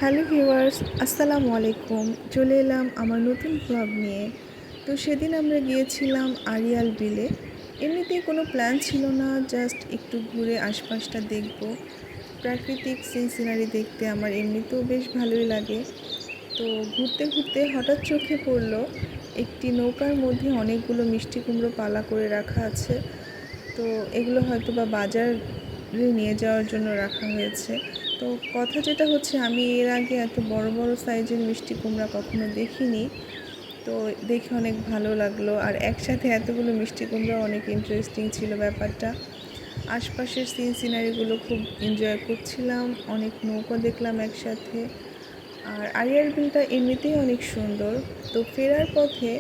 Hello viewers, আসসালামু আলাইকুম। চলে এলাম আমার নতুন ব্লগ নিয়ে। তো সেদিন আমরা গিয়েছিলাম আরিয়াল বিলে। এমনিতেই কোনো প্ল্যান ছিল না, জাস্ট একটু ঘুরে আশপাশটা দেখব। প্রাকৃতিক সিনারি দেখতে আমার এমনিতেও বেশ ভালোই লাগে। তো ঘুরতে ঘুরতে হঠাৎ চোখে পড়লো একটি নৌকার মধ্যে অনেকগুলো মিষ্টি কুমড়ো পালা করে রাখা আছে। তো এগুলো হয়তো বা বাজারে নিয়ে যাওয়ার জন্য রাখা হয়েছে। তো কথা যেটা হচ্ছে, আমি এর আগে এত বড় বড় সাইজের মিষ্টি কুমড়া কখনো দেখিনি। তো দেখে অনেক ভালো লাগলো, আর একসাথে এতগুলো মিষ্টি কুমড়া অনেক ইন্টারেস্টিং ছিল ব্যাপারটা। আশপাশের সিনারিগুলো খুব এনজয় করছিলাম, অনেক নৌকা দেখলাম একসাথে। আর আরিয়াল বিলটা এমনিতেই অনেক সুন্দর। তো ফেরার পথে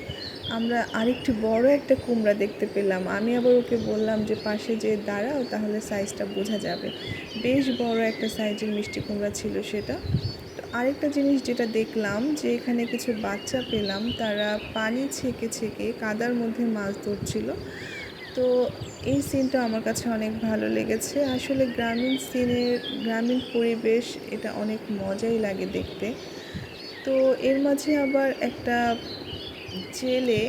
আমরা আরেকটি বড় একটা কুমড়া দেখতে পেলাম। আমি আবার ওকে বললাম যে পাশে যে দাঁড়াও, তাহলে সাইজটা বোঝা যাবে। বেশ বড় একটা সাইজের মিষ্টি কুমড়া ছিল সেটা। তো আরেকটা জিনিস যেটা দেখলাম, যে এখানে কিছু বাচ্চা পেলাম, তারা পানি ছেঁকে ছেঁকে কাদার মধ্যে মাছ ধরছিল। তো এই সিনটা আমার কাছে অনেক ভালো লেগেছে। আসলে গ্রামীণ পরিবেশ, এটা অনেক মজাই লাগে দেখতে। তো এর মাঝে আবার একটা জেলে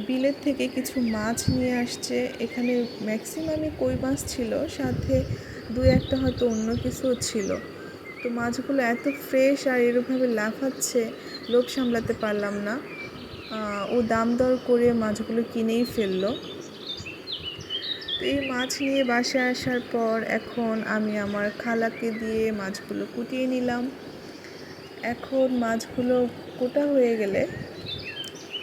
বিলের থেকে কিছু মাছ নিয়ে আসছে। এখানে ম্যাক্সিমামই কই মাছ ছিল, সাথে দু একটা হয়তো অন্য কিছুও ছিল। তো মাছগুলো এত ফ্রেশ আর এরকমভাবে লাফাচ্ছে, লোভ সামলাতে পারলাম না। ও দাম দর করে মাছগুলো কিনেই ফেললো। তো এই মাছ নিয়ে বাসায় আসার পর এখন আমি আমার খালাকে দিয়ে মাছগুলো কুটিয়ে নিলাম। এখন মাছগুলো কোটা হয়ে গেলে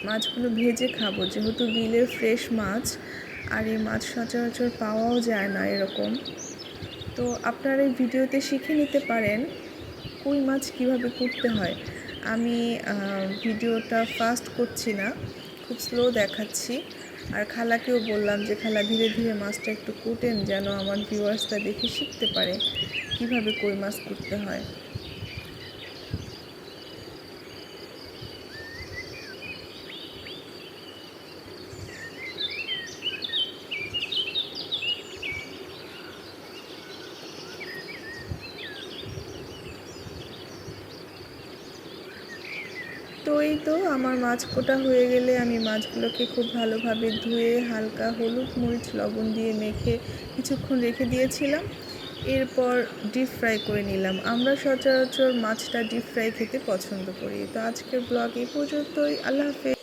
মাছগুলো ভেজে খাবো, যেহেতু বিলের ফ্রেশ মাছ, আর এই মাছ সচরাচর পাওয়াও যায় না এরকম। তো আপনারা এই ভিডিওতে শিখে নিতে পারেন কই মাছ কীভাবে কুটতে হয়। আমি ভিডিওটা ফাস্ট করছি না, খুব স্লো দেখাচ্ছি। আর খালাকেও বললাম যে খালা ধীরে ধীরে মাছটা একটু কুটেন, যেন আমার ভিউয়ার্সটা দেখে শিখতে পারে কীভাবে কই মাছ কুটতে হয়। তো এই তো আমার মাছ কোটা হয়ে গেলে আমি মাছগুলোকে খুব ভালোভাবে ধুয়ে হালকা হলুদ মরিচ লবণ দিয়ে মেখে কিছুক্ষণ রেখে দিয়েছিলাম। এরপর ডিপ ফ্রাই করে নিলাম। আমরা সচরাচর মাছটা ডিপ ফ্রাই খেতে পছন্দ করি। তো আজকের ব্লগ এই পর্যন্তই। আল্লাহ হাফেজ।